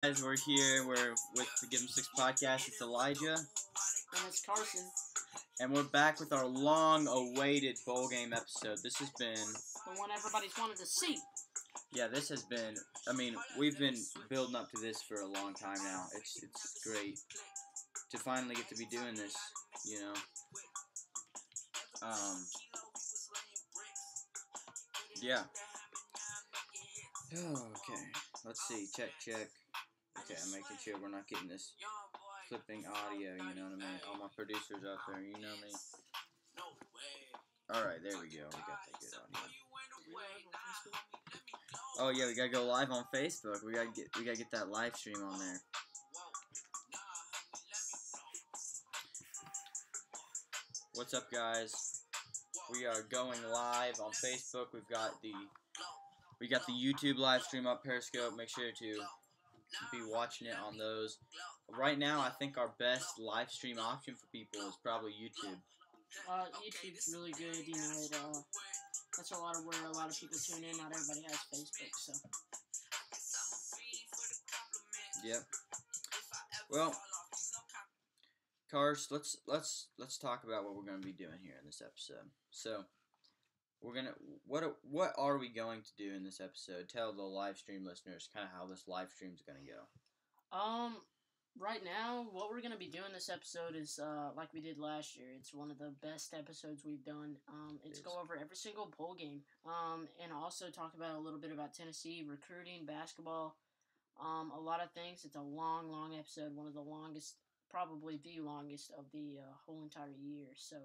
Guys, we're here. We're with the Give 'em Six podcast. It's Elijah, And it's Carson. and we're back with our long-awaited bowl game episode. This has been, The one everybody's wanted to see. yeah, this has been. I mean, we've been building up to this for a long time now. It's great to finally get to be doing this. You know. Yeah. Okay. Let's see. Check. Okay, I'm making sure we're not getting this flipping audio, you know what I mean? All my producers out there, you know me. Alright, there we go. We got that good audio. Oh yeah, we gotta go live on Facebook. We gotta get that live stream on there. What's up, guys? We are going live on Facebook. We got the YouTube live stream up, Periscope. Make sure to be watching it on those. Right now, I think our best live stream option for people is probably YouTube. YouTube's really good. You know, that's where a lot of people tune in. Not everybody has Facebook, so. Yep. Well, Cars, let's talk about what we're going to be doing here in this episode. So, we're gonna what are we going to do in this episode? Tell the live stream listeners kind of how this live stream is going to go. Right now, what we're going to be doing this episode is like we did last year. It's one of the best episodes we've done. It's go over every single bowl game, and also talk about a little bit about Tennessee recruiting, basketball, a lot of things. It's a long episode, one of the longest, probably the longest of the whole entire year. So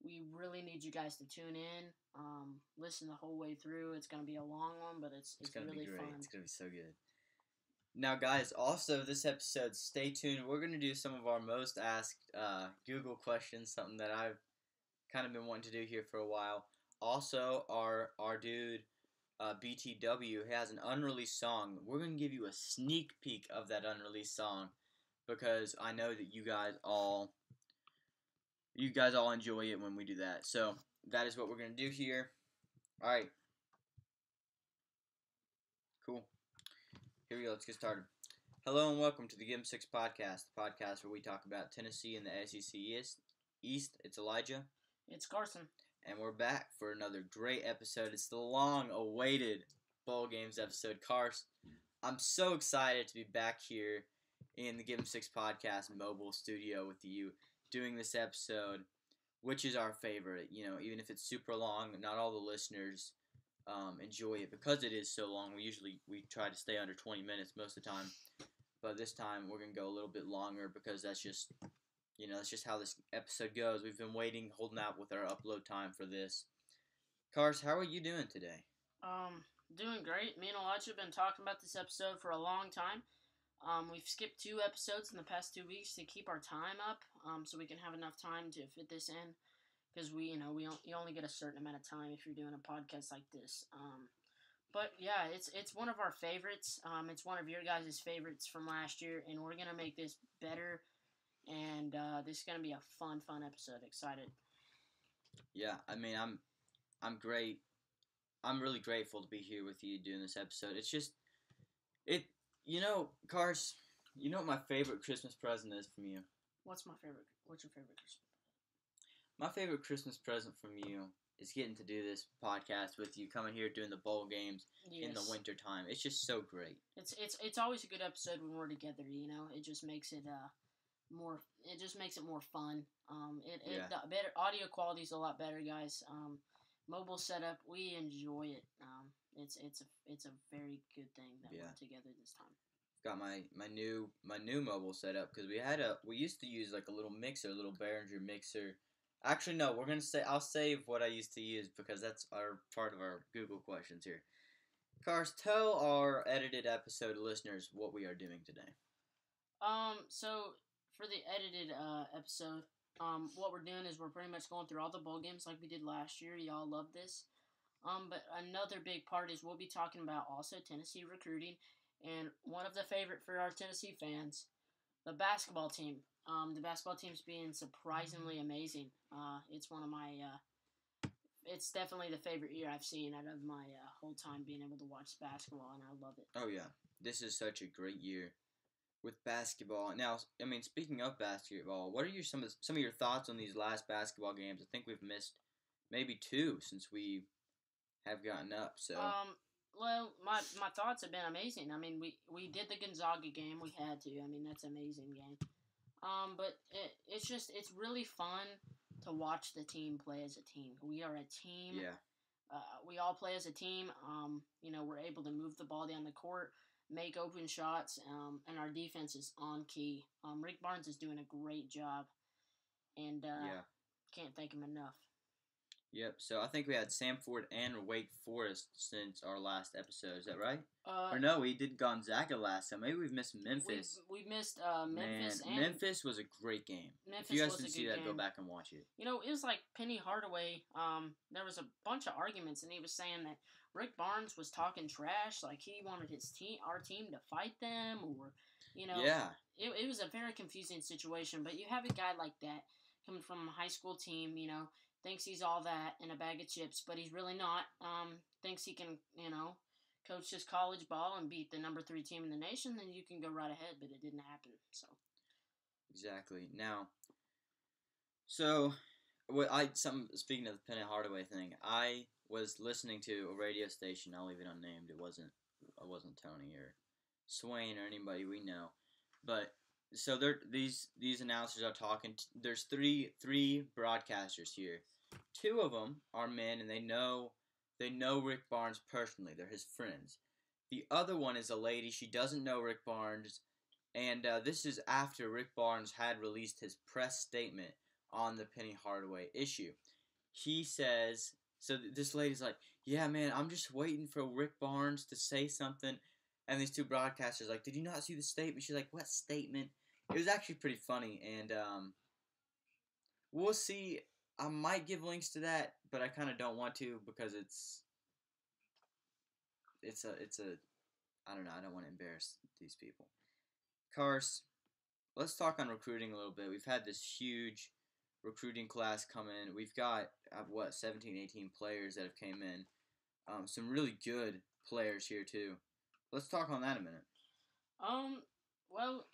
we really need you guys to tune in, listen the whole way through. It's going to be a long one, but it's gonna really be great. fun. It's going to be so good. Now, guys, also this episode, stay tuned. We're going to do some of our most asked Google questions, something that I've kind of been wanting to do here for a while. Also, our dude, BTW, has an unreleased song. We're going to give you a sneak peek of that unreleased song because I know that you guys all enjoy it when we do that. So, that is what we're going to do here. All right. Cool. Here we go. Let's get started. Hello and welcome to the Give 'em Six podcast, the podcast where we talk about Tennessee and the SEC East. It's Elijah. It's Carson. And we're back for another great episode. It's the long-awaited bowl games episode. Carson, I'm so excited to be back here in the Give 'em Six podcast mobile studio with you, doing this episode, which is our favorite. You know, even if it's super long, not all the listeners enjoy it because it is so long. We try to stay under 20 minutes most of the time, but this time we're gonna go a little bit longer because that's just how this episode goes. We've been holding out with our upload time for this. Cars, how are you doing today? Doing great. Me and Elijah have been talking about this episode for a long time. We've skipped 2 episodes in the past 2 weeks to keep our time up, so we can have enough time to fit this in. Because you only get a certain amount of time if you're doing a podcast like this. But yeah, it's one of our favorites. It's one of your guys' favorites from last year, and we're gonna make this better. And this is gonna be a fun episode. Excited. Yeah, I mean, I'm great. I'm really grateful to be here with you doing this episode. It's just, Cars, you know what my favorite Christmas present is from you? What's your favorite Christmas? My favorite Christmas present from you is getting to do this podcast with you, coming here doing the bowl games in the winter time. It's just so great. It's always a good episode when we're together. You know, it just makes it more. It just makes it more fun. The better audio quality is a lot better, guys. Mobile setup, we enjoy it. It's a very good thing that we're together this time. Got my new mobile setup because we used to use like a little Behringer mixer. Actually, no, I'll save what I used to use because that's part of our Google questions here. Cars, tell our edited episode listeners what we are doing today. So for the edited episode, what we're doing is we're pretty much going through all the bowl games like we did last year. Y'all love this. But another big part is we'll be talking about also Tennessee recruiting and one of the favorite for our Tennessee fans, the basketball team. The basketball team's being surprisingly amazing. It's one of my it's definitely the favorite year I've seen out of my whole time being able to watch basketball, and I love it. Oh yeah, this is such a great year with basketball. Now, I mean, speaking of basketball, what are some of your thoughts on these last basketball games? I think we've missed maybe two since we have gotten up. So Well, my thoughts have been amazing. I mean, we did the Gonzaga game. We had to. I mean, that's an amazing game. But it's really fun to watch the team play as a team. We are a team. yeah, We all play as a team. We're able to move the ball down the court, make open shots, and our defense is on key. Rick Barnes is doing a great job, and yeah. can't thank him enough. Yep. So I think we had Samford and Wake Forest since our last episode. Is that right? Or no, we did Gonzaga last time. Maybe we've missed Memphis. We missed Memphis. Man, Memphis was a great game. Memphis if you guys was didn't a see good that, game. go back and watch it. You know, it was like Penny Hardaway. There was a bunch of arguments, and he was saying that Rick Barnes was talking trash, like he wanted our team to fight them, or Yeah. It was a very confusing situation. But you have a guy like that coming from a high school team, thinks he's all that in a bag of chips, but he's really not. Thinks he can, coach his college ball and beat the number 3 team in the nation, then you can go right ahead. But it didn't happen. So exactly. Now, speaking of the Penny Hardaway thing, I was listening to a radio station. I'll leave it unnamed. It wasn't Tony or Swain or anybody we know, but. So these announcers are talking. There's three broadcasters here. 2 of them are men, and they know Rick Barnes personally. They're his friends. The other one is a lady. She doesn't know Rick Barnes, and this is after Rick Barnes had released his press statement on the Penny Hardaway issue. He says, so this lady's like, yeah, man, I'm just waiting for Rick Barnes to say something. And these 2 broadcasters like, did you not see the statement? She's like, what statement? It was actually pretty funny, and we'll see. I might give links to that, but I kind of don't want to because it's a I don't know. I don't want to embarrass these people. Cars, let's talk on recruiting a little bit. We've had this huge recruiting class come in. We've got 17, 18 players that have came in. Some really good players here too. Let's talk on that a minute. Well,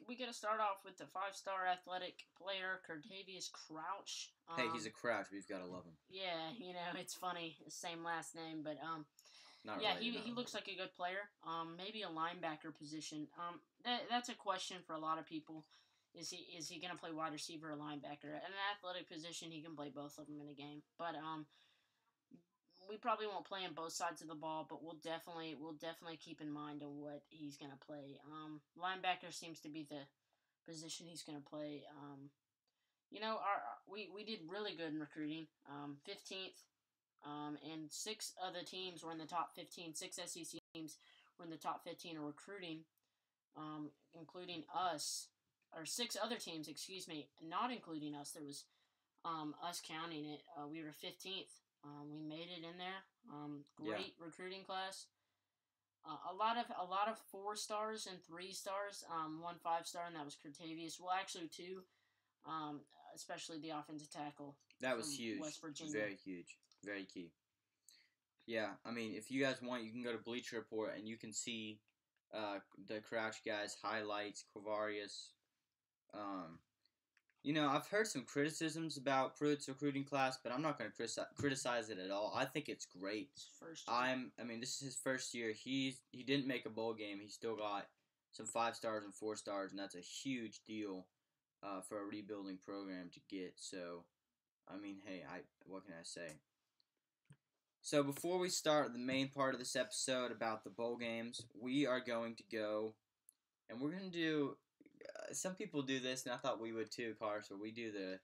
we got to start off with the 5-star athletic player, Curtavious Crouch. Hey, he's a Crouch. We've got to love him. Yeah, it's funny, same last name, but not yeah, really, he looks like a good player. Maybe a linebacker position. That's a question for a lot of people. Is he gonna play wide receiver or linebacker? At an athletic position, he can play both of them in a game. But we probably won't play him both sides of the ball, but we'll definitely keep in mind on what he's gonna play. Linebacker seems to be the position he's gonna play. We did really good in recruiting. 15th, and 6 other teams were in the top 15. 6 SEC teams were in the top 15 in recruiting, including us, or 6 other teams, excuse me, not including us. There was us counting it. We were 15th. We made it in there. Great recruiting class. A lot of 4 stars and 3 stars. 1 5-star, and that was Curtavious. Well, actually 2. Especially the offensive tackle. That was huge. West Virginia. Very huge. Very key. Yeah, I mean, if you guys want, you can go to Bleacher Report and you can see the Crouch guys' highlights, Quavarius. I've heard some criticisms about Pruitt's recruiting class, but I'm not going to criticize it at all. I think it's great. It's first year. This is his first year. He didn't make a bowl game. He still got some 5 stars and 4 stars, and that's a huge deal for a rebuilding program to get. So, hey, what can I say? So before we start the main part of this episode about the bowl games, we are going to go, and we're going to do. Some people do this, and I thought we would too, Car. So we do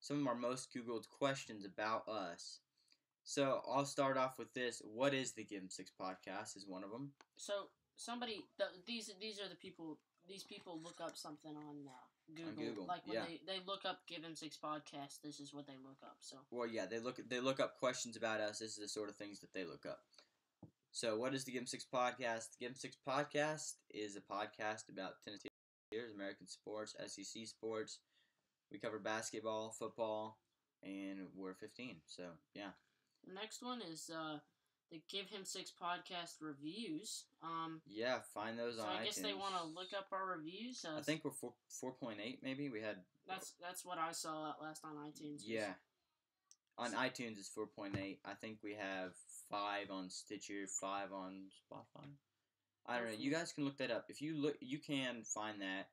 some of our most Googled questions about us. So I'll start off with this. What is the Give 'em 6 podcast? Is one of them. So these are the people. These people look up something on Google. Like when they look up Give 'em 6 podcast, this is what they look up. So. Well, yeah, they look up questions about us. This is the sort of things that they look up. So what is the Give 'em 6 podcast? The Give 'em 6 podcast is a podcast about Tennessee. American sports, SEC sports. We cover basketball, football, and we're 15. So, yeah. The next one is the Give Him Six podcast reviews. Yeah, find those on So I iTunes. guess they want to look up our reviews. I think we're 4.8 maybe. We had that's what I saw last on iTunes. Yeah. On iTunes it's 4.8. I think we have 5 on Stitcher, 5 on Spotify. I don't know. You guys can look that up. If you look, you can find that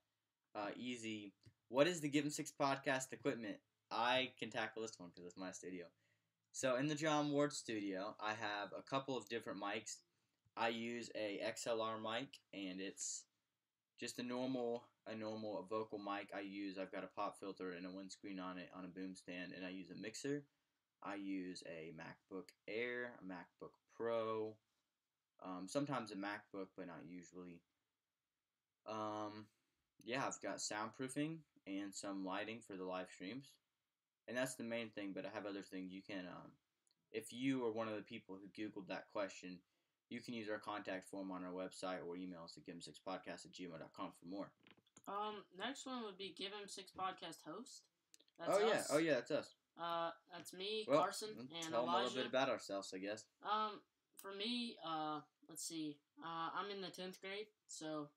easy. What is the Give 'Em Six podcast equipment? I can tackle this one because it's my studio. So in the John Ward studio, I have a couple of different mics. I use a XLR mic, and it's just a normal vocal mic. I've got a pop filter and a windscreen on it on a boom stand, and I use a mixer. I use a MacBook Air, a MacBook Pro, sometimes a MacBook, but not usually. Yeah, I've got soundproofing and some lighting for the live streams, and that's the main thing. But I have other things. You can, if you are one of the people who Googled that question, you can use our contact form on our website or email us at give'em6podcast@gmail.com for more. Next one would be Give Him Six podcast host. That's us. Oh yeah, that's us. That's me, Carson, and tell Elijah. them a little bit about ourselves, I guess. For me, let's see. I'm in the 10th grade, so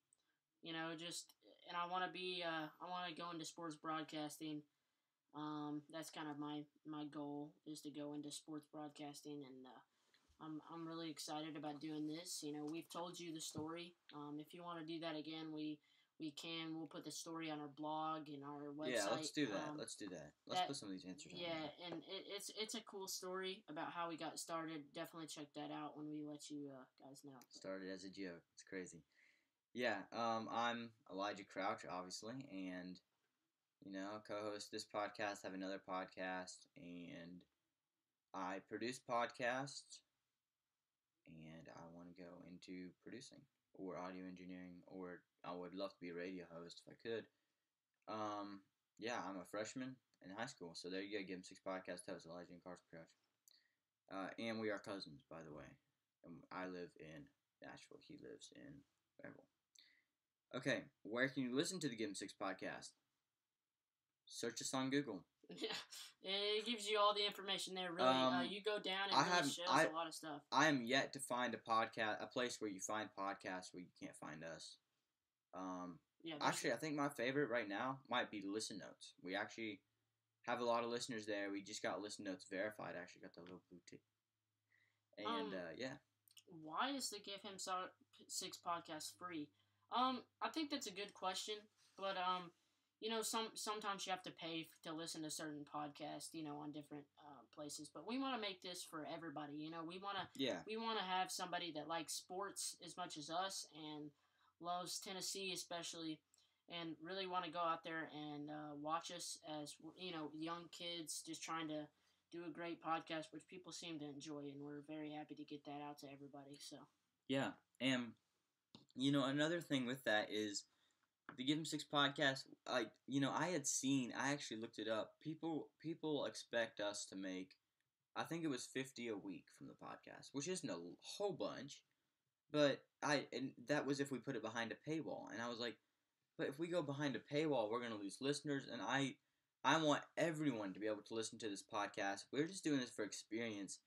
and I want to be. I want to go into sports broadcasting. That's kind of my goal is to go into sports broadcasting, and I'm really excited about doing this. We've told you the story. If you want to do that again, we can. We'll put the story on our blog and our website. Yeah, let's do that. Let's put some of these answers on. Yeah, and it's a cool story about how we got started. Definitely check that out when we let you guys know. Started as a joke. It's crazy. Yeah, I'm Elijah Crouch, obviously, and co-host this podcast, have another podcast, and I produce podcasts, and I want to go into producing or audio engineering, or I would love to be a radio host if I could. Yeah, I'm a freshman in high school, so there you go. Give 'Em Six podcast host, Elijah and Carson Crouch. And we are cousins, by the way. I live in Nashville. He lives in Fayetteville. Okay, where can you listen to the Give 'Em Six podcast? Search us on Google. Yeah, it gives you all the information there. Really, you go down and it shows a lot of stuff. I am yet to find a place where you find podcasts where you can't find us. Actually, I think my favorite right now might be Listen Notes. We actually have a lot of listeners there. We just got Listen Notes verified. I actually got the little blue tick. And yeah. Why is the Give Him Six podcast free? I think that's a good question, but sometimes you have to pay to listen to certain podcasts, on different places. But we want to make this for everybody. We want to have somebody that likes sports as much as us and loves Tennessee especially, and really want to go out there and watch us as young kids just trying to do a great podcast, which people seem to enjoy, and we're very happy to get that out to everybody. So yeah, and another thing with that is the Give 'Em Six podcast. I actually looked it up. People expect us to make, I think it was 50 a week from the podcast, which isn't a whole bunch, but and that was if we put it behind a paywall. And I was like, but if we go behind a paywall, we're gonna lose listeners, and I want everyone to be able to listen to this podcast. We're just doing this for experience,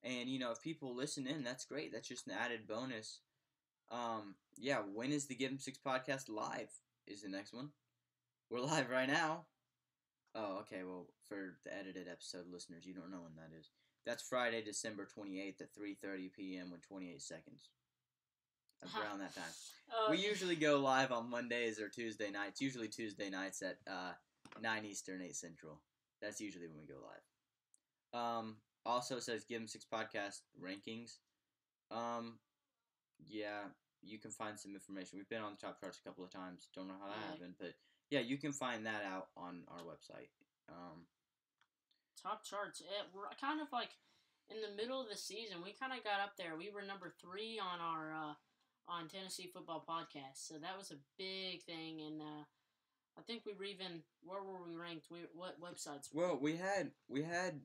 and if people listen in, that's great. That's just an added bonus. Yeah, when is the Give 'Em Six podcast live? Is the next one. We're live right now. Oh, okay, well, for the edited episode listeners, you don't know when that is. That's Friday, December 28th at 3:30 p.m. with 28 seconds. Around that time. We usually go live on Mondays or Tuesday nights. Usually Tuesday nights at 9 Eastern, 8 Central. That's usually when we go live. Also, it says Give 'Em Six podcast rankings. Yeah, you can find some information. We've been on the top charts a couple of times. Don't know how that happened, but yeah, you can find that out on our website. Top charts. We're kind of like in the middle of the season. We kind of got up there. We were number 3 on our on Tennessee Football Podcast, so that was a big thing. And I think we were even, where were we ranked? What websites? Well, we had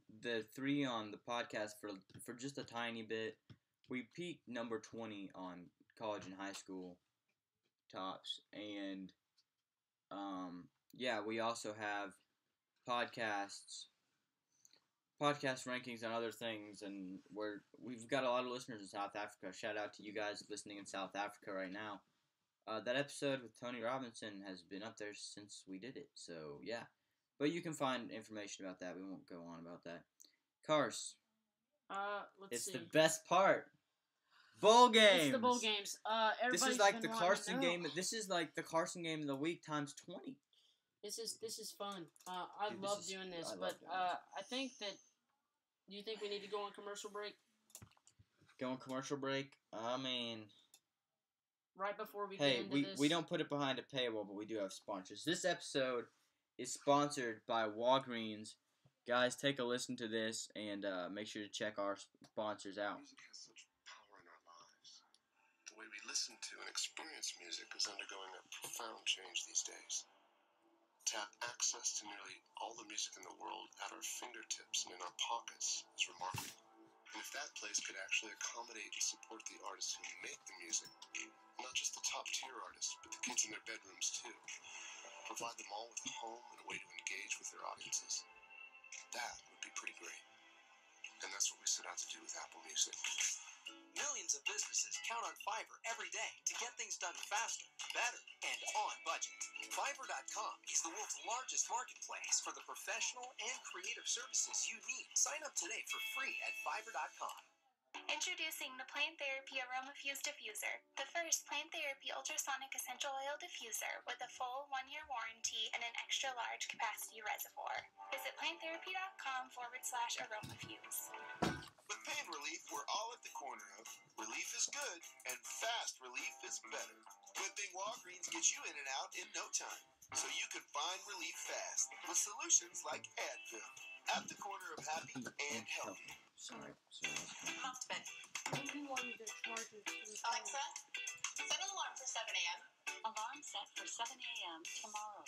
the 3 on the podcast for just a tiny bit. We peaked number 20 on college and high school tops, and yeah, we also have podcasts podcast rankings and other things, and we've got a lot of listeners in South Africa. Shout out to you guys listening in South Africa right now. That episode with Tony Robinson has been up there since we did it, so yeah. But you can find information about that. We won't go on about that. Cars. Let's see. It's the best part. Bowl games. It's the bowl games. This is like the Carson game. This is like the Carson game of the week times 20. This is fun. I love doing this, but I think that. Do you think we need to go on commercial break? Go on commercial break. I mean, right before we get into this. We don't put it behind a paywall, but we do have sponsors. This episode is sponsored by Walgreens. Guys, take a listen to this and make sure to check our sponsors out. Music has such power in our lives. The way we listen to and experience music is undergoing a profound change these days. To have access to nearly all the music in the world at our fingertips and in our pockets is remarkable. And if that place could actually accommodate and support the artists who make the music, not just the top-tier artists, but the kids in their bedrooms too, provide them all with a home and a way to engage with their audiences, that would be pretty great. And that's what we set out to do with Apple Music. Millions of businesses count on Fiverr every day to get things done faster, better, and on budget. Fiverr.com is the world's largest marketplace for the professional and creative services you need. Sign up today for free at Fiverr.com. Introducing the Plant Therapy Aroma Fuse Diffuser, the first Plant Therapy ultrasonic essential oil diffuser with a full 1-year warranty and an extra large capacity reservoir. Visit planttherapy.com/aromafuse. With pain relief, we're all at the corner of relief is good and fast relief is better. Good thing Walgreens gets you in and out in no time, so you can find relief fast with solutions like Advil, at the corner of happy and healthy. Sorry. Off to bed. Alexa, set an alarm for 7 a.m. Alarm set for 7 a.m. tomorrow.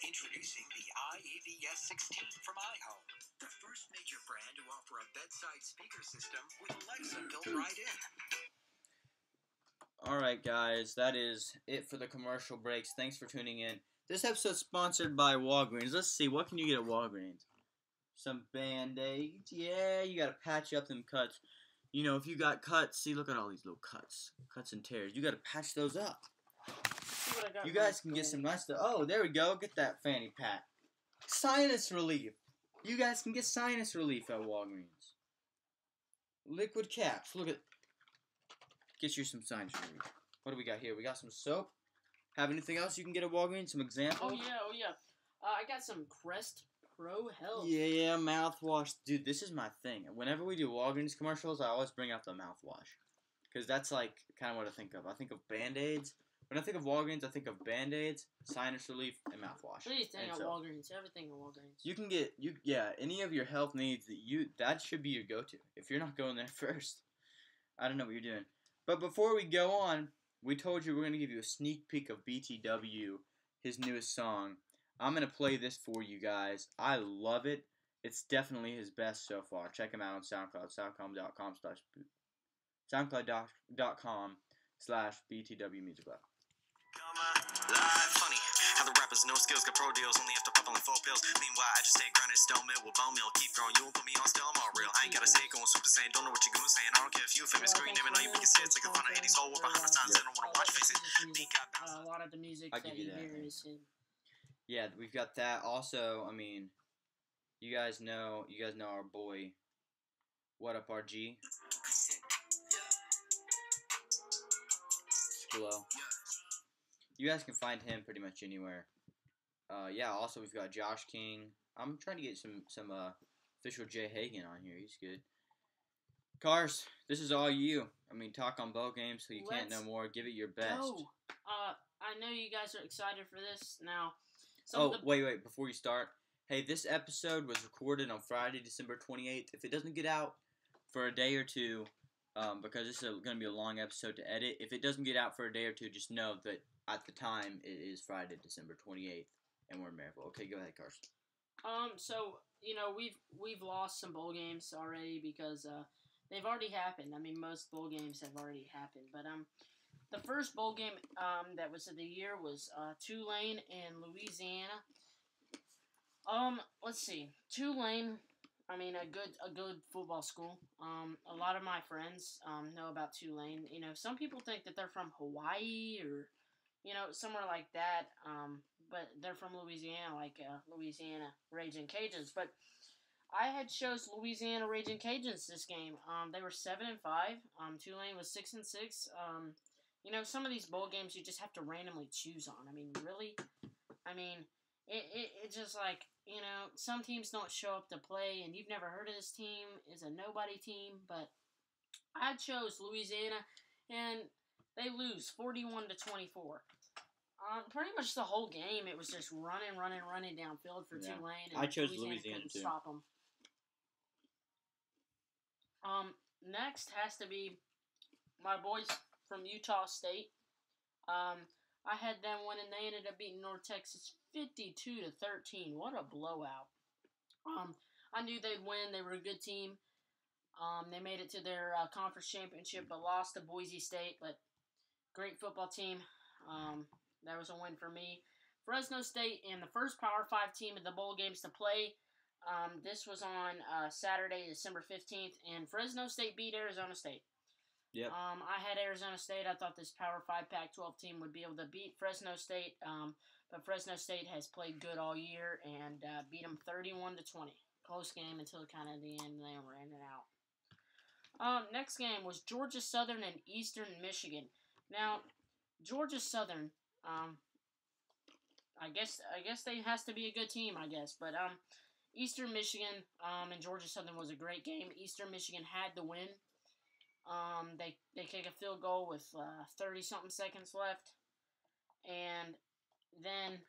Introducing the iAVS 16 from iHome, the first major brand to offer a bedside speaker system with Alexa built right in. Alright, guys, that is it for the commercial breaks. Thanks for tuning in. This episode's sponsored by Walgreens. Let's see, what can you get at Walgreens? Some Band-Aids. Yeah, you gotta patch up them cuts. You know, if you got cuts, see, look at all these little cuts and tears. You gotta patch those up. You guys can get some nice stuff. Oh, there we go. Get that fanny pack. Sinus relief. You guys can get sinus relief at Walgreens. Liquid caps. Look at. Get you some sinus relief. What do we got here? We got some soap. Have anything else you can get at Walgreens? Some examples? Oh yeah. I got some Crest Pro Health. Yeah, mouthwash. Dude, this is my thing. Whenever we do Walgreens commercials, I always bring out the mouthwash. Because that's like kind of what I think of. I think of Band-Aids. When I think of Walgreens, I think of Band-Aids, sinus relief, and mouthwash. Anything at Walgreens. Everything at Walgreens. You can get any of your health needs that should be your go-to. If you're not going there first, I don't know what you're doing. But before we go on, we told you we're gonna give you a sneak peek of BTW, his newest song. I'm gonna play this for you guys. I love it. It's definitely his best so far. Check him out on SoundCloud. SoundCloud.com/BTW Music Lab. Funny how the rappers no skills got pro deals only after popping like 4 pills. Meanwhile, I just stay grinding, stone mill with bone meal. Keep throwing you and put me on still, I'm all real. I ain't gotta say going super saiyan, don't know what you're gonna say. I don't care if you famous screen name and all you can say. It's like a fun 80s whole whoop 100 times. I don't wanna watch faces. A lot of the music that you hear is him. Yeah, we've got that. Also, I mean, you guys know our boy. What up, RG? Sklo. You guys can find him pretty much anywhere. Yeah, also we've got Josh King. I'm trying to get some official Jay Hagan on here. He's good. Cars, this is all you. I mean, talk on bowl games so you can't know more. Give it your best. Go. I know you guys are excited for this now. Wait, before you start. Hey, this episode was recorded on Friday, December 28th. If it doesn't get out for a day or two, because this is going to be a long episode to edit, if it doesn't get out for a day or two, just know that at the time it is Friday, December 28th, and we're in Maryville. Okay, go ahead, Carson. So, you know, we've lost some bowl games already because they've already happened. I mean, most bowl games have already happened, but the first bowl game that was of the year was Tulane and Louisiana. Let's see. Tulane a good football school. A lot of my friends know about Tulane. Some people think that they're from Hawaii or, somewhere like that. But they're from Louisiana, like Louisiana Raging Cajuns. But I had chose Louisiana Raging Cajuns this game. They were 7-5. Tulane was 6-6. Some of these bowl games you just have to randomly choose on. Really. It's just like, some teams don't show up to play, and you've never heard of this team. It's a nobody team, but I chose Louisiana, and they lose 41-24. Pretty much the whole game, it was just running downfield for Tulane. And I chose Louisiana too. Stop them. Next has to be my boys from Utah State. I had them winning. They ended up beating North Texas 52-13. What a blowout! I knew they'd win. They were a good team. They made it to their conference championship, but lost to Boise State. But great football team. That was a win for me. Fresno State and the first Power 5 team of the bowl games to play. This was on Saturday, December 15th, and Fresno State beat Arizona State. Yep. I had Arizona State. I thought this Power 5 Pac-12 team would be able to beat Fresno State, but Fresno State has played good all year and beat them 31-20. Close game until kind of the end. They were in and out. Next game was Georgia Southern and Eastern Michigan. Now, Georgia Southern, I guess they has to be a good team, I guess, but Eastern Michigan and Georgia Southern was a great game. Eastern Michigan had to win. They kick a field goal with 30-something seconds left, and then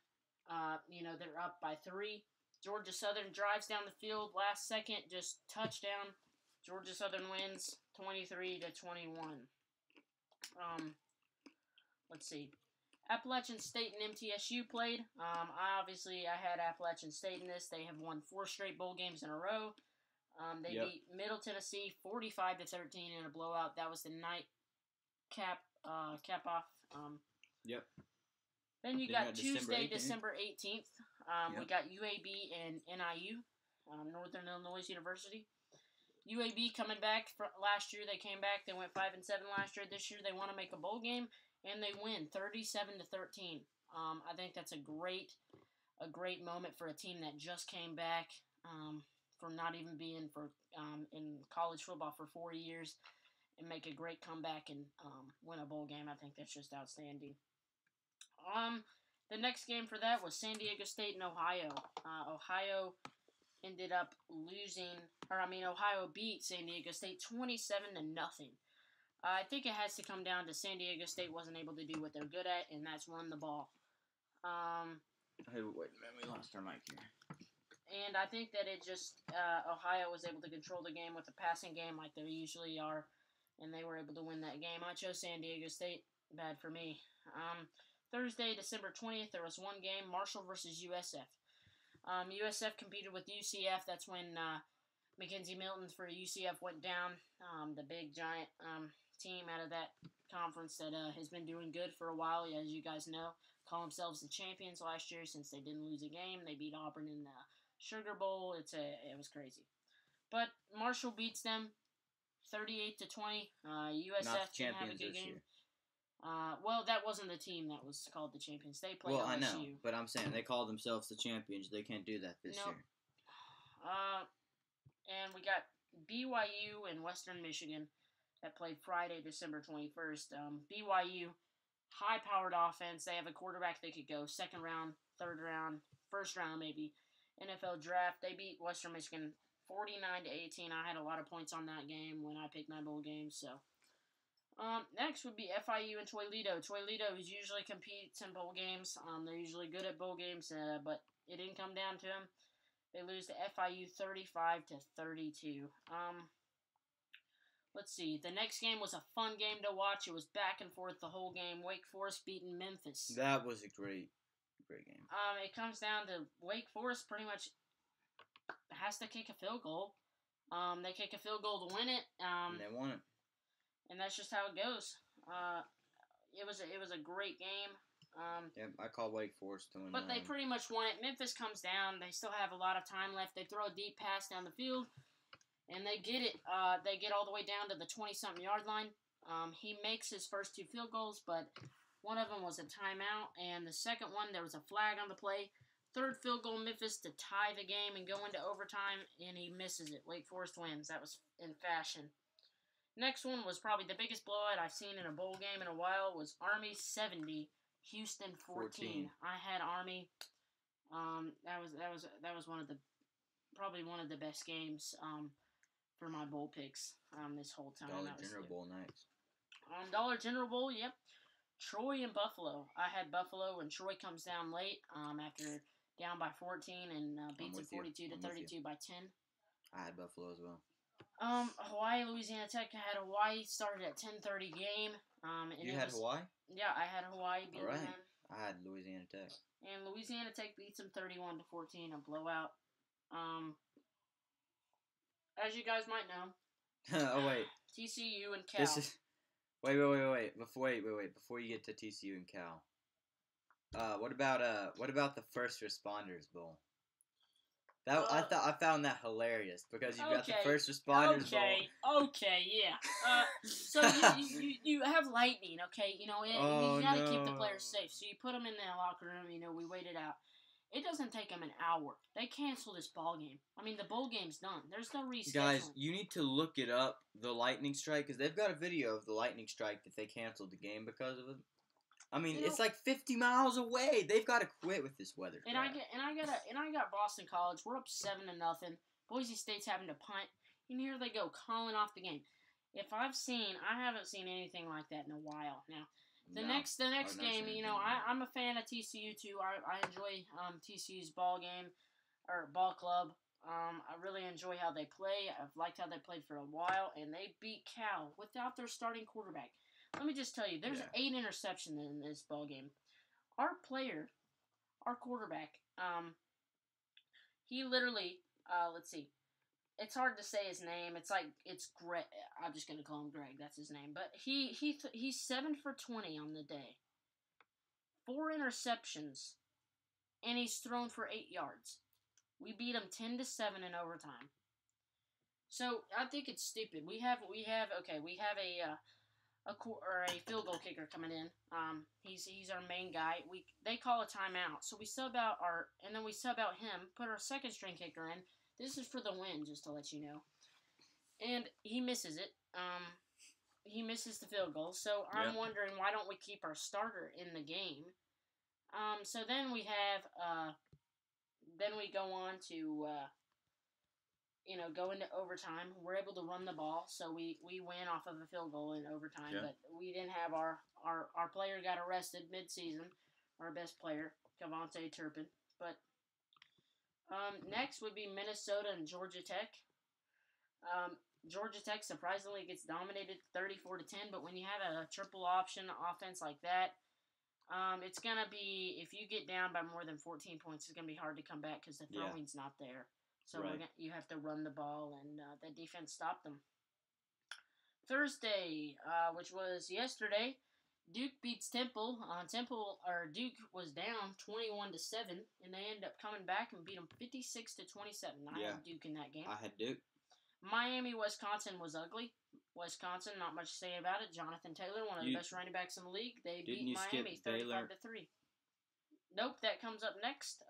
they're up by 3. Georgia Southern drives down the field last second, just touchdown. Georgia Southern wins 23-21. Let's see. Appalachian State and MTSU played. I had Appalachian State in this. They have won 4 straight bowl games in a row. They beat Middle Tennessee 45-13 in a blowout. That was the night cap off. Yep. Then you got Tuesday, December 18th. We got UAB and NIU, Northern Illinois University. UAB coming back last year. They came back. They went 5-7 last year. This year they want to make a bowl game, and they win 37-13. I think that's a great moment for a team that just came back from not even being in college football for 4 years and make a great comeback and win a bowl game. I think that's just outstanding. The next game for that was San Diego State and Ohio. Ohio ended up Ohio beat San Diego State 27-0. I think it has to come down to San Diego State wasn't able to do what they're good at, and that's run the ball. Hey, wait a minute, we lost our mic here. And I think that it just Ohio was able to control the game with a passing game like they usually are, and they were able to win that game. I chose San Diego State. Bad for me. Thursday, December 20th, there was one game, Marshall versus USF. USF competed with UCF. That's when Mackenzie Milton for UCF went down. The big, giant team out of that conference that has been doing good for a while, as you guys know. Call themselves the champions last year since they didn't lose a game. They beat Auburn in the Sugar Bowl. It was crazy. But Marshall beats them 38-20. USF didn't have a good game. Year. Well, that wasn't the team that was called the champions. They played LSU. I know, but I'm saying they call themselves the champions. They can't do that this year. And we got BYU and Western Michigan that played Friday, December 21st. BYU, high-powered offense. They have a quarterback that could go second round, third round, first round maybe. NFL draft. They beat Western Michigan 49-18. I had a lot of points on that game when I picked my bowl games, so... Next would be FIU and Toledo. Toledo usually competes in bowl games. They're usually good at bowl games, but it didn't come down to them. They lose to FIU 35-32. Let's see. The next game was a fun game to watch. It was back and forth the whole game. Wake Forest beating Memphis. That was a great game. It comes down to Wake Forest pretty much has to kick a field goal. They kick a field goal to win it. And they won it. And that's just how it goes. It was a great game. Yep, I call Wake Forest to win. But they pretty much won it. Memphis comes down. They still have a lot of time left. They throw a deep pass down the field, and they get it. They get all the way down to the 20-something yard line. He makes his first 2 field goals, but one of them was a timeout, and the second one, there was a flag on the play. Third field goal, Memphis to tie the game and go into overtime, and he misses it. Wake Forest wins. That was in fashion. Next one was probably the biggest blowout I've seen in a bowl game in a while. Was Army 70, Houston 14. I had Army. That was probably one of the best games for my bowl picks this whole time. Dollar General Bowl next. Dollar General Bowl, yep. Troy and Buffalo. I had Buffalo, and Troy comes down late after down by 14 and beats it 42-32 by 10. I had Buffalo as well. Hawaii, Louisiana Tech. I had Hawaii started at 10:30 game. And you had Hawaii? Yeah, I had Hawaii beating them. I had Louisiana Tech. And Louisiana Tech beats them 31-14, a blowout. As you guys might know. Oh wait. TCU and Cal. Wait. Before you get to TCU and Cal. What about the First Responders Bowl? I found that hilarious because you've got the First Responders Bowl. Okay, yeah. So you have lightning, okay? You gotta keep the players safe. So you put them in the locker room. We waited out. It doesn't take them an hour. They cancel this ball game. I mean, the bowl game's done. There's no rescheduling. Guys, you need to look it up, the lightning strike, because they've got a video of the lightning strike that they canceled the game because of it. I mean, it's like 50 miles away. They've got to quit with this weather. And I got Boston College. We're up 7-0. Boise State's having to punt, and here they go calling off the game. I haven't seen anything like that in a while. Now, the next game, I'm a fan of TCU too. I enjoy TCU's ball game or ball club. I really enjoy how they play. I've liked how they played for a while, and they beat Cal without their starting quarterback. Let me just tell you, there's 8 interceptions in this ball game. Our quarterback, he literally, let's see, it's hard to say his name. It's Greg. I'm just gonna call him Greg. That's his name. But he's 7 for 20 on the day, 4 interceptions, and he's thrown for 8 yards. We beat him 10-7 in overtime. So I think it's stupid. We have a field goal kicker coming in. He's our main guy. They call a timeout, so we sub out him. Put our second string kicker in. This is for the win, just to let you know. And he misses it. He misses the field goal. So I'm wondering, why don't we keep our starter in the game? So then we have then we go on to go into overtime. We're able to run the ball, so we win off of a field goal in overtime. Yeah. But we didn't have our player got arrested mid-season, our best player, Cavante Turpin. But next would be Minnesota and Georgia Tech. Georgia Tech surprisingly gets dominated 34-10, but when you have a triple option offense like that, it's going to be, if you get down by more than 14 points, it's going to be hard to come back because the throwing's not there. So you have to run the ball, and the defense stopped them. Thursday, which was yesterday, Duke beats Temple. Duke was down 21-7, and they ended up coming back and beat them 56-27. I had Duke in that game. I had Duke. Miami, Wisconsin was ugly. Wisconsin, not much to say about it. Jonathan Taylor, one of the best running backs in the league. They beat Miami 35-3. Nope, that comes up next.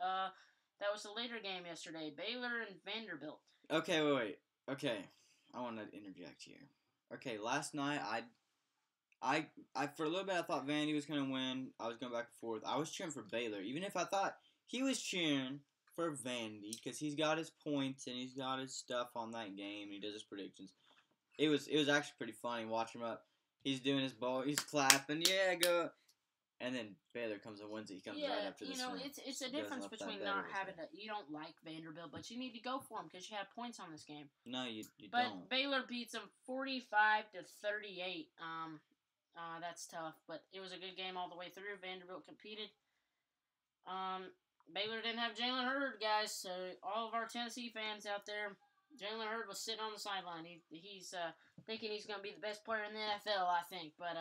That was a later game yesterday. Baylor and Vanderbilt. Okay, wait. Okay, I want to interject here. Okay, last night I for a little bit I thought Vandy was gonna win. I was going back and forth. I was cheering for Baylor, even if I thought he was cheering for Vandy because he's got his points and he's got his stuff on that game. And he does his predictions. It was actually pretty funny watching him up. He's doing his ball. He's clapping. Yeah, go. And then Baylor comes and wins it. He comes right up to the screen. It's a difference between not having to. You don't like Vanderbilt, but you need to go for them because you have points on this game. No, you don't. But Baylor beats them 45-38. That's tough, but it was a good game all the way through. Vanderbilt competed. Baylor didn't have Jalen Hurd, guys. So all of our Tennessee fans out there, Jalen Hurd was sitting on the sideline. He's thinking he's going to be the best player in the NFL, I think, but.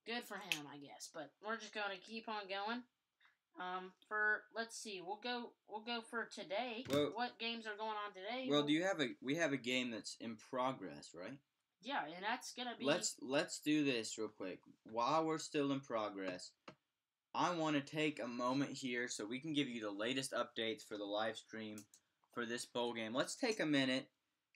good for him, I guess. But we're just going to keep on going. Let's see, we'll go for today. Well, what games are going on today? Well, we have a game that's in progress, right? Yeah, and that's gonna be. Let's do this real quick. While we're still in progress, I want to take a moment here so we can give you the latest updates for the live stream for this bowl game. Let's take a minute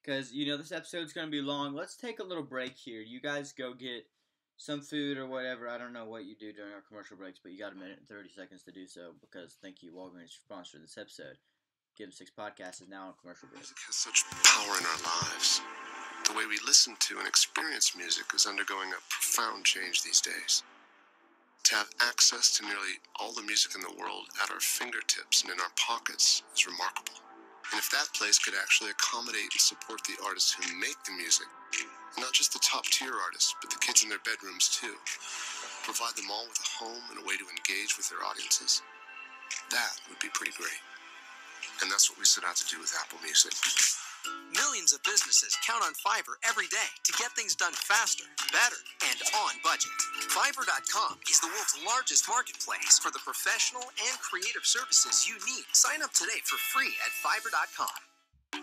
because this episode's gonna be long. Let's take a little break here. You guys go get some food or whatever. I don't know what you do during our commercial breaks, but you got a minute and 30 seconds to do so because thank you, Walgreens, for sponsoring this episode. Give 'em 6 podcast is now on commercial break. Music has such power in our lives. The way we listen to and experience music is undergoing a profound change these days. To have access to nearly all the music in the world at our fingertips and in our pockets is remarkable. And if that place could actually accommodate and support the artists who make the music, not just the top-tier artists, but the kids in their bedrooms too, provide them all with a home and a way to engage with their audiences, that would be pretty great. And that's what we set out to do with Apple Music. Millions of businesses count on Fiverr every day to get things done faster, better, and on budget. Fiverr.com is the world's largest marketplace for the professional and creative services you need. Sign up today for free at Fiverr.com.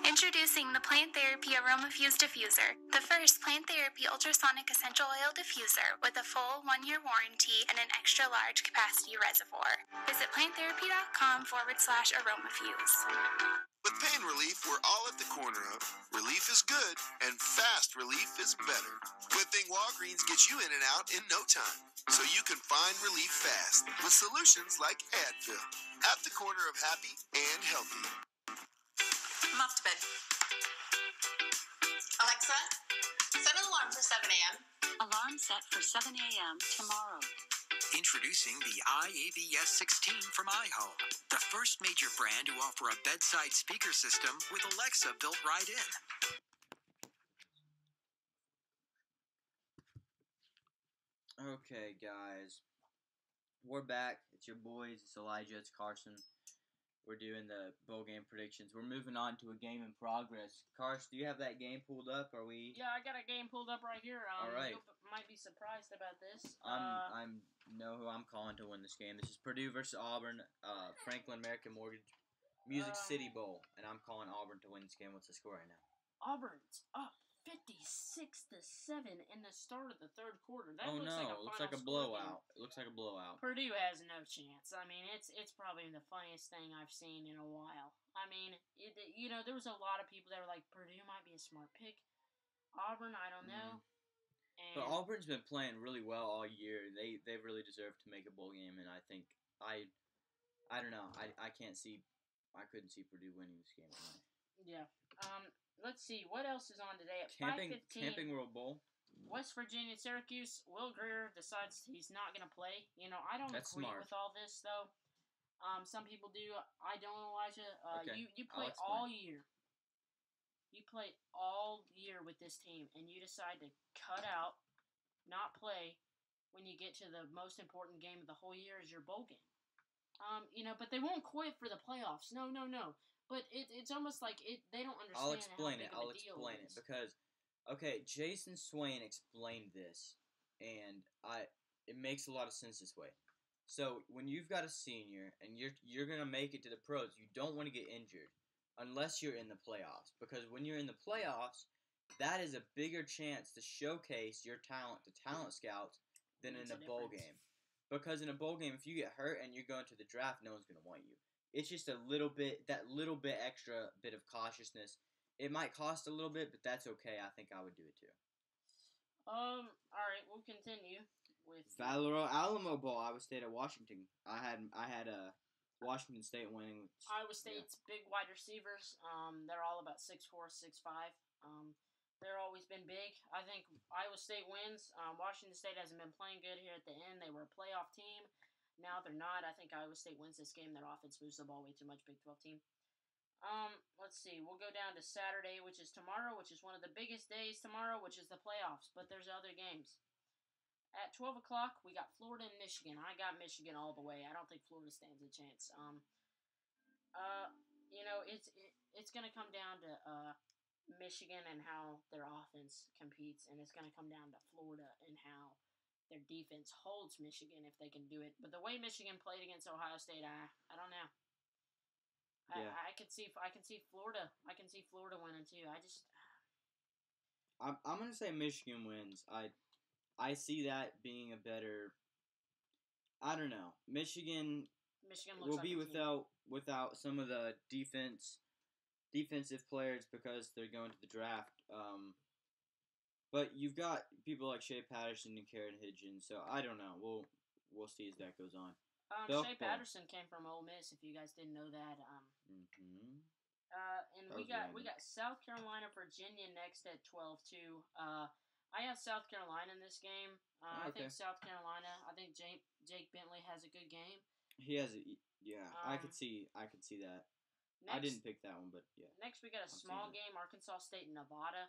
Introducing the Plant Therapy Aroma Fuse Diffuser, the first plant therapy ultrasonic essential oil diffuser with a full 1-year warranty and an extra large capacity reservoir. Visit planttherapy.com/aromafuse. With pain relief, we're all at the corner of relief is good and fast relief is better. Good thing Walgreens gets you in and out in no time, so you can find relief fast with solutions like Advil. At the corner of happy and healthy. I'm off to bed. Alexa, set an alarm for 7 a.m. Alarm set for 7 a.m. tomorrow. Introducing the iAVS 16 from iHome, the first major brand to offer a bedside speaker system with Alexa built right in. Okay, guys. We're back. It's your boys. It's Elijah. It's Carson. We're doing the bowl game predictions. We're moving on to a game in progress. Carson, do you have that game pulled up? Are we? Yeah, I got a game pulled up right here. All right. You might be surprised about this. I know who I'm calling to win this game. This is Purdue versus Auburn, Franklin American Mortgage Music City Bowl, and I'm calling Auburn to win this game. What's the score right now? Auburn's up 56-7 in the start of the third quarter. That it looks like a blowout. Game. It looks like a blowout. Purdue has no chance. I mean, it's probably the funniest thing I've seen in a while. I mean, there was a lot of people that were like, Purdue might be a smart pick. Auburn, I don't know. But Auburn's been playing really well all year. They really deserve to make a bowl game, and I think I don't know. I couldn't see Purdue winning this game. Yeah. Let's see what else is on today at 5:15. Camping World Bowl. West Virginia, Syracuse. Will Greer decides he's not gonna play. I don't agree smart. with all this though. Some people do. I don't, Elijah. Okay. You play all year. You play all year with this team, and you decide to cut out, not play, when you get to the most important game of the whole year is your bowl game. But they won't quit for the playoffs. No. But it's almost like they don't understand. I'll explain it. Is. Because, Jason Swain explained this, and it makes a lot of sense this way. So when you've got a senior and you're gonna make it to the pros, you don't want to get injured unless you're in the playoffs. Because when you're in the playoffs, that is a bigger chance to showcase your talent to talent scouts than in a bowl game. Because in a bowl game, if you get hurt and you're going to the draft, no one's gonna want you. It's just that little bit extra bit of cautiousness. It might cost a little bit, but that's okay. I think I would do it too. All right, we'll continue with Valero Alamo Bowl, Iowa State at Washington. I had Washington State winning. Iowa State's big wide receivers. They're all about 6'4", 6'5". They're always been big. I think Iowa State wins. Washington State hasn't been playing good here at the end. They were a playoff team. Now they're not. I think Iowa State wins this game. Their offense moves the ball way too much. Big 12 team. Let's see. We'll go down to Saturday, which is tomorrow, which is one of the biggest days tomorrow, which is the playoffs. But there's other games. At 12 o'clock, we got Florida and Michigan. I got Michigan all the way. I don't think Florida stands a chance. It's going to come down to Michigan and how their offense competes, and it's going to come down to Florida and how their defense holds Michigan if they can do it. But the way Michigan played against Ohio State, I don't know. Yeah. I can see Florida. I can see Florida winning too. I'm gonna say Michigan wins. I see that being a better. I don't know. Michigan looks will like be a team. without some of the defensive players because they're going to the draft. But you've got people like Shea Patterson and Karen Higgins, so I don't know. We'll see as that goes on. Shea Patterson came from Ole Miss. If you guys didn't know that. Mm-hmm. And we got South Carolina, Virginia next at 12 too. I have South Carolina in this game. Okay. I think South Carolina. I think Jake Bentley has a good game. He has I could see that. I didn't pick that one, but yeah. Next, we got a small game, Arkansas State and Nevada.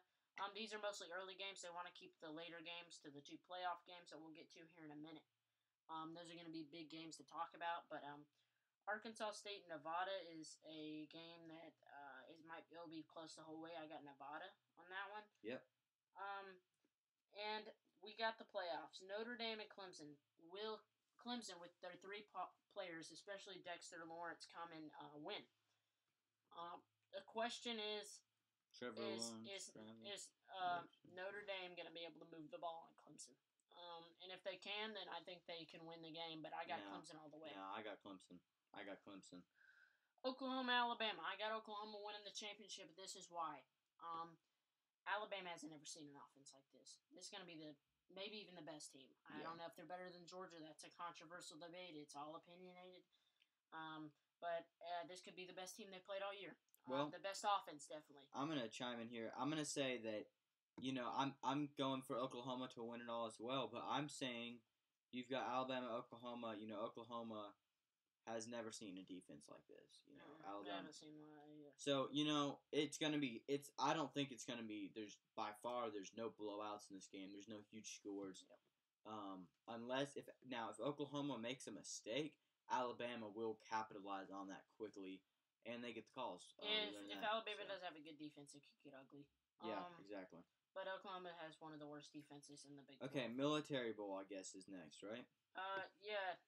These are mostly early games. They want to keep the later games to the 2 playoff games that we'll get to here in a minute. Those are going to be big games to talk about, but Arkansas State and Nevada is a game that it'll be close the whole way. I got Nevada on that one. Yep. And we got the playoffs. Notre Dame and Clemson. Will Clemson, with their 3 players, especially Dexter Lawrence, come and win? The question is Notre Dame going to be able to move the ball on Clemson? And if they can, then I think they can win the game. But I got Clemson all the way. No, I got Clemson. Oklahoma, Alabama. I got Oklahoma winning the championship. But this is why. Alabama hasn't ever seen an offense like this. This is going to be maybe even the best team. I don't know if they're better than Georgia. That's a controversial debate. It's all opinionated. But this could be the best team they played all year. Well, the best offense, definitely. I'm gonna chime in here. I'm gonna say that, I'm going for Oklahoma to win it all as well. But I'm saying you've got Alabama, Oklahoma. Oklahoma has never seen a defense like this. Alabama. I haven't seen one either. So it's gonna be. I don't think it's gonna be. There's no blowouts in this game. There's no huge scores. Yep. Unless if Oklahoma makes a mistake, Alabama will capitalize on that quickly, and they get the calls. If Alabama does have a good defense, it could get ugly. Yeah, exactly. But Oklahoma has one of the worst defenses in the Big 12. Okay, Military Bowl, I guess, is next, right? Yeah.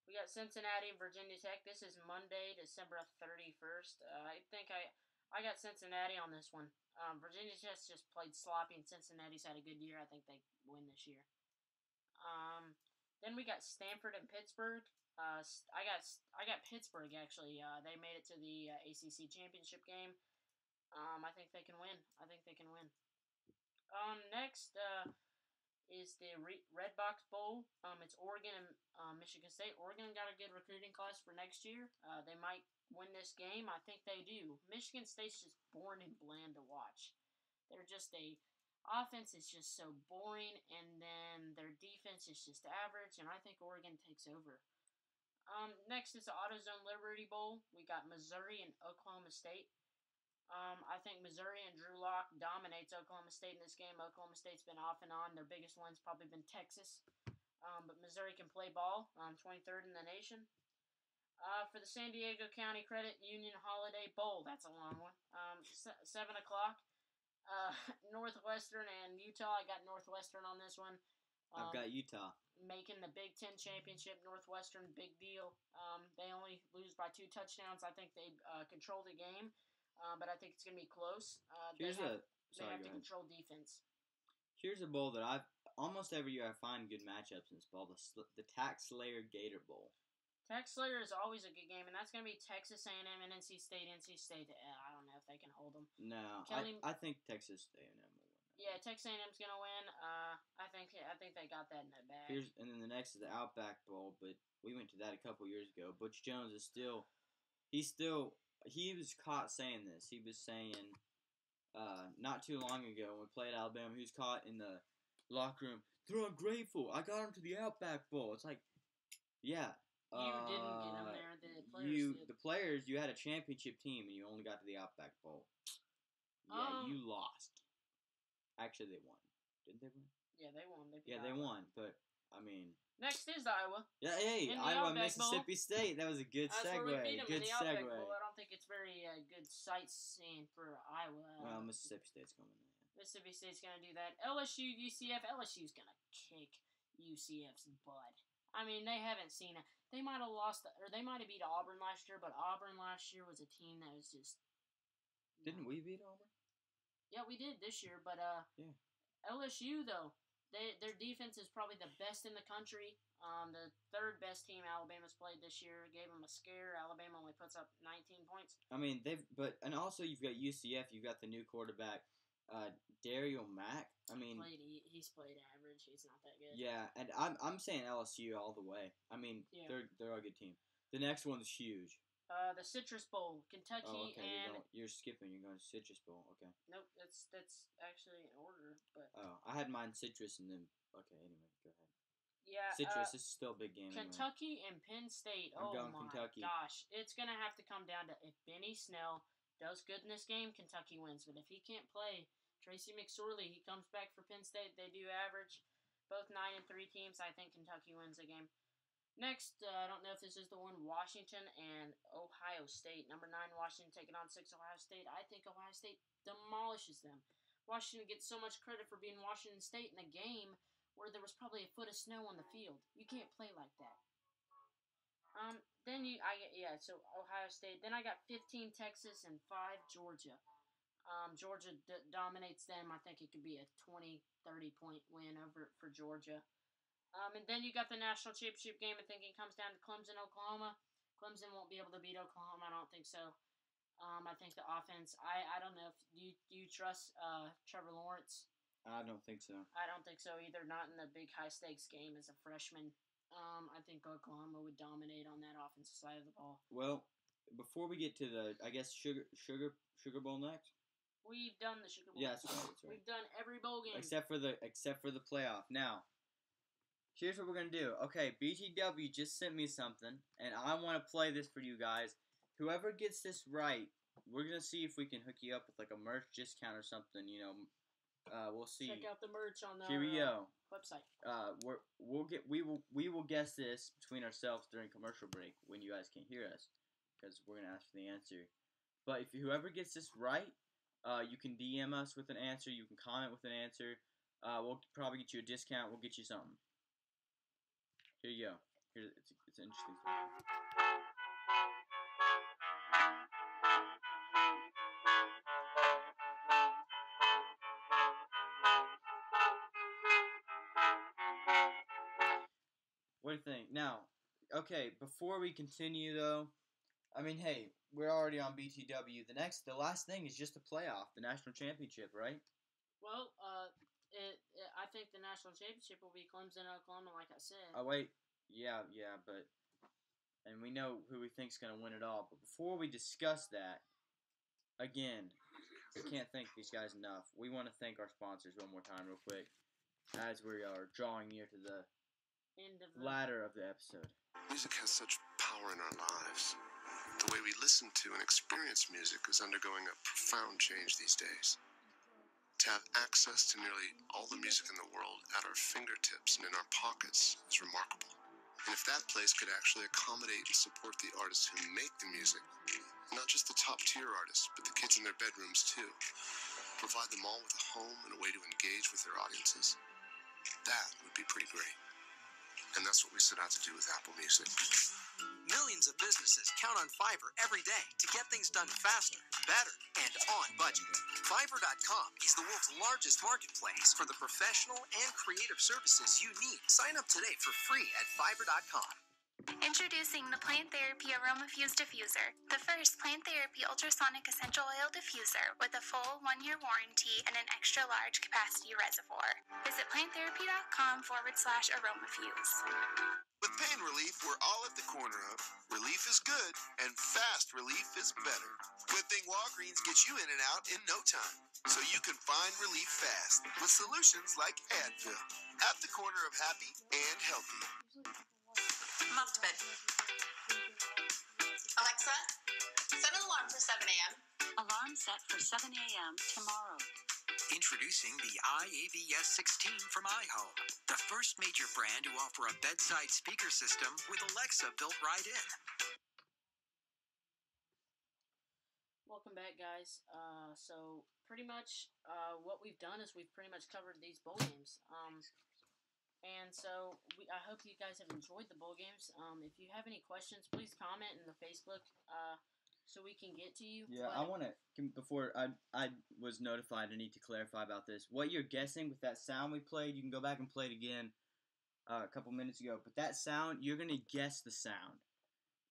We got Cincinnati and Virginia Tech. This is Monday, December 31st. I think I got Cincinnati on this one. Virginia Tech just played sloppy, and Cincinnati's had a good year. I think they win this year. Then we got Stanford and Pittsburgh. I got Pittsburgh actually. They made it to the ACC championship game. I think they can win. Next is the Red Box Bowl. It's Oregon and Michigan State. Oregon got a good recruiting class for next year. They might win this game. I think they do. Michigan State's just boring and bland to watch. They're just offense is just so boring, and then their defense is just average, and I think Oregon takes over. Next is the AutoZone Liberty Bowl. We got Missouri and Oklahoma State. I think Missouri and Drew Lock dominates Oklahoma State in this game. Oklahoma State's been off and on. Their biggest win's probably been Texas. But Missouri can play ball. 23rd in the nation. For the San Diego County Credit Union Holiday Bowl. That's a long one. 7 o'clock. Northwestern and Utah. I got Northwestern on this one. I've got Utah. Making the Big Ten championship. Northwestern, big deal. They only lose by 2 touchdowns. I think they control the game. But I think it's going to be close. They have to control defense. Here's a bowl that almost every year I find good matchups in this bowl. The Tax Slayer Gator Bowl. Tax Slayer is always a good game, and that's going to be Texas A&M and NC State. NC State, I don't know if they can hold them. No, I think Texas A&M will win. Yeah, Texas A&M's going to win. I think they got that in their bag. And then the next is the Outback Bowl, but we went to that a couple years ago. Butch Jones is he was caught saying this. He was saying not too long ago when we played Alabama, he was caught in the locker room. They're ungrateful. I got him to the Outback Bowl. It's like, yeah. You didn't get him there. The players did. The players, you had a championship team and you only got to the Outback Bowl. Yeah, you lost. Actually, they won. Didn't they win? Yeah, they won. They won. But, I mean... Next is Iowa. Yeah, hey, Iowa, Mississippi State. That was a good segue. That's where we beat them in the Outback segue. Bowl. I don't think it's very good sightseeing for Iowa. Well, Mississippi State's coming in. Mississippi State's going to do that. LSU, UCF. LSU's going to kick UCF's butt. I mean, they haven't seen it. They might have lost, or they might have beat Auburn last year, but Auburn last year was a team that was just... Didn't we beat Auburn? Yeah, we did this year, but yeah. LSU, though, their defense is probably the best in the country. The third best team Alabama's played this year gave them a scare. Alabama only puts up 19 points. I mean, and also you've got UCF. You've got the new quarterback, Dario Mack. I mean, he's played average. He's not that good. Yeah, and I'm saying LSU all the way. I mean, they're a good team. The next one's huge. The Citrus Bowl, Kentucky oh, okay. and You're skipping. You're going to Citrus Bowl. Okay. Nope, that's actually in order. But I had mine Citrus and then okay. Anyway, go ahead. Yeah, Citrus is still a big game. Kentucky and Penn State. I'm going my Kentucky. gosh, it's gonna have to come down to if Benny Snell does good in this game, Kentucky wins. But if he can't play, Tracy McSorley, he comes back for Penn State. They do average, both 9-3 teams. I think Kentucky wins the game. Next, I don't know if this is the one, Washington and Ohio State. Number 9, Washington taking on 6, Ohio State. I think Ohio State demolishes them. Washington gets so much credit for being Washington State in a game where there was probably a foot of snow on the field. You can't play like that. So Ohio State. Then I got 15 Texas and 5 Georgia. Georgia dominates them. I think it could be a 20, 30-point win over for Georgia. And then you got the national championship game. I think it comes down to Clemson, Oklahoma. Clemson won't be able to beat Oklahoma. I don't think so. I think the offense. I don't know if you trust Trevor Lawrence. I don't think so. I don't think so either. Not in the big high stakes game as a freshman. I think Oklahoma would dominate on that offensive side of the ball. Well, before we get to the, I guess Sugar Bowl next. We've done the Sugar Bowl. Yeah, that's right. We've done every bowl game except for the playoff. Now, here's what we're gonna do. Okay, BTW just sent me something, and I want to play this for you guys. Whoever gets this right, we're gonna see if we can hook you up with like a merch discount or something. You know. We'll see. Check out the merch on Here we go. Website. We will guess this between ourselves during commercial break when you guys can't hear us, because we're gonna ask for the answer. But if whoever gets this right, you can DM us with an answer. You can comment with an answer. We'll probably get you a discount. We'll get you something. Here you go. It's an interesting story. What do you think? Now, okay, before we continue though, I mean, hey, we're already on BTW. The last thing is just the playoff, the national championship, right? Well, I think the national championship will be Clemson, Oklahoma, like I said. Oh wait, yeah, but, and we know who we think's gonna win it all. But before we discuss that, again, we can't thank these guys enough. We want to thank our sponsors one more time, real quick, as we are drawing near to the ladder of the episode. Music has such power in our lives. The way we listen to and experience music is undergoing a profound change these days. To have access to nearly all the music in the world at our fingertips and in our pockets is remarkable. And if that place could actually accommodate and support the artists who make the music, not just the top-tier artists, but the kids in their bedrooms too, provide them all with a home and a way to engage with their audiences, that would be pretty great. And that's what we set out to do with Apple Music. Millions of businesses count on Fiverr every day to get things done faster, better, and on budget. Fiverr.com is the world's largest marketplace for the professional and creative services you need. Sign up today for free at Fiverr.com. Introducing the Plant Therapy Aroma Fuse Diffuser, the first Plant Therapy Ultrasonic Essential Oil Diffuser with a full 1-year warranty and an extra large capacity reservoir. Visit planttherapy.com/aromafuse. With pain relief, we're all at the corner of relief is good and fast relief is better. Good thing Walgreens gets you in and out in no time, so you can find relief fast with solutions like Advil. At the corner of happy and healthy. I'm off to bed. Alexa, set an alarm for 7 a.m. Alarm set for 7 a.m. tomorrow. Introducing the iAVS 16 from iHome, the first major brand to offer a bedside speaker system with Alexa built right in. Welcome back, guys. So pretty much, what we've done is we've pretty much covered these bowl games. And so I hope you guys have enjoyed the bowl games. If you have any questions, please comment in the Facebook, so we can get to you. Yeah, I want to, before I was notified, I need to clarify about this. What you're guessing with that sound we played, you can go back and play it again a couple minutes ago. But that sound, you're going to guess the sound.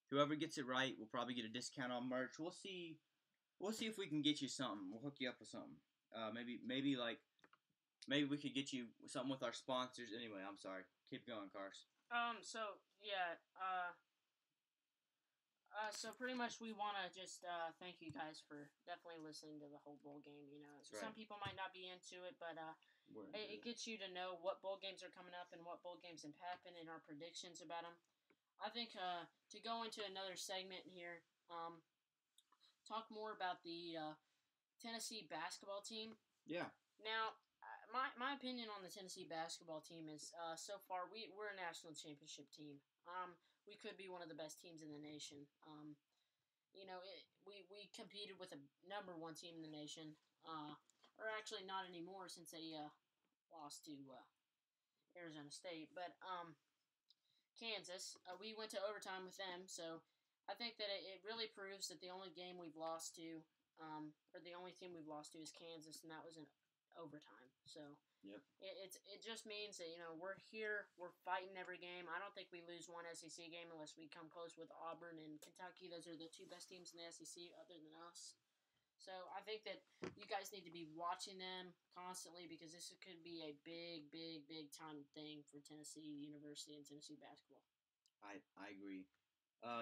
Whoever gets it right will probably get a discount on merch. We'll see if we can get you something. We'll hook you up with something. Maybe we could get you something with our sponsors. Anyway, I'm sorry. Keep going, Cars. So pretty much we want to just thank you guys for definitely listening to the whole bowl game. Some people might not be into it, but it gets you to know what bowl games are coming up and what bowl games have happened and our predictions about them. I think to go into another segment here, talk more about the Tennessee basketball team. Yeah. Now, my opinion on the Tennessee basketball team is so far we're a national championship team. We could be one of the best teams in the nation. We competed with a number one team in the nation, or actually not anymore since they lost to Arizona State. But Kansas, we went to overtime with them, so I think that it really proves that the only game we've lost to, or the only team we've lost to is Kansas, and that was in overtime. So yep. It just means that we're here, we're fighting every game. I don't think we lose one SEC game unless we come close with Auburn and Kentucky. Those are the two best teams in the SEC other than us. So I think that you guys need to be watching them constantly because this could be a big, big, big time thing for Tennessee University and Tennessee basketball. I agree.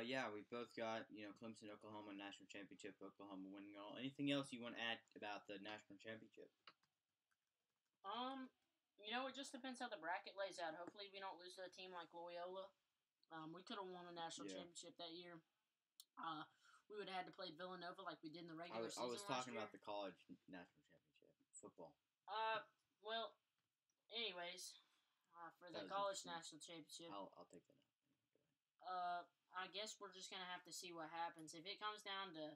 Yeah, we've both got, Clemson, Oklahoma, national championship, Oklahoma winning it all. Anything else you want to add about the national championship? It just depends how the bracket lays out. Hopefully we don't lose to a team like Loyola. We could have won a national championship that year. We would have had to play Villanova like we did in the regular season. I was talking about the college national championship football. Well, anyways, for the college national championship, I'll take that out. I guess we're just gonna have to see what happens. If it comes down to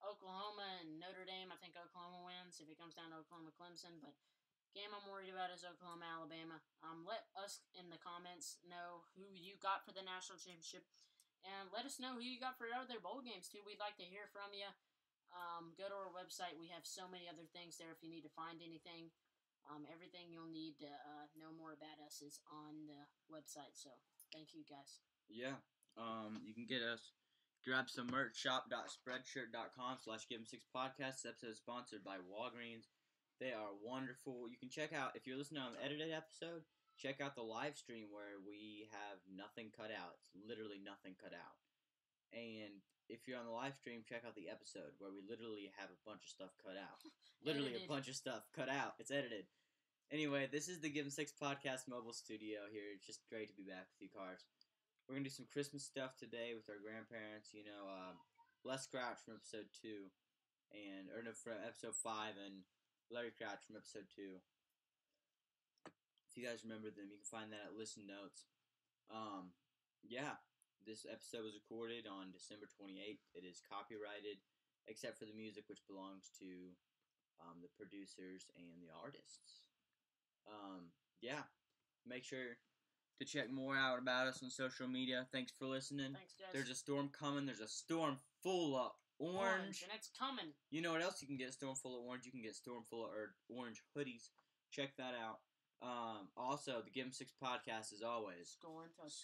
Oklahoma and Notre Dame, I think Oklahoma wins. If it comes down to Oklahoma Clemson, but game I'm worried about is Oklahoma Alabama. Let us in the comments know who you got for the national championship. And let us know who you got for other bowl games, too. We'd like to hear from you. Go to our website. We have so many other things there if you need to find anything. Everything you'll need to know more about us is on the website. So, thank you, guys. Yeah. You can get us. Grab some merch. shop.spreadshirt.com/give6podcast. This episode is sponsored by Walgreens. They are wonderful. You can check out, if you're listening on the edited episode, check out the live stream where we have nothing cut out. It's literally nothing cut out. And if you're on the live stream, check out the episode where we literally have a bunch of stuff cut out. Literally a bunch of stuff cut out. It's edited. Anyway, this is the Give 'em 6 podcast mobile studio here. It's just great to be back with you, Cars. We're going to do some Christmas stuff today with our grandparents. Les Crouch from episode 2. From episode 5 and Larry Crouch from episode 2. If you guys remember them, you can find that at Listen Notes. This episode was recorded on December 28th. It is copyrighted, except for the music, which belongs to the producers and the artists. Make sure to check more out about us on social media. Thanks for listening. Thanks, guys. There's a storm coming. There's a storm full of orange. And it's coming. You know what else you can get? A storm full of orange. You can get a storm full of orange hoodies. Check that out. Also, the Give 'em 6 podcast, as always. Scoring touchdowns.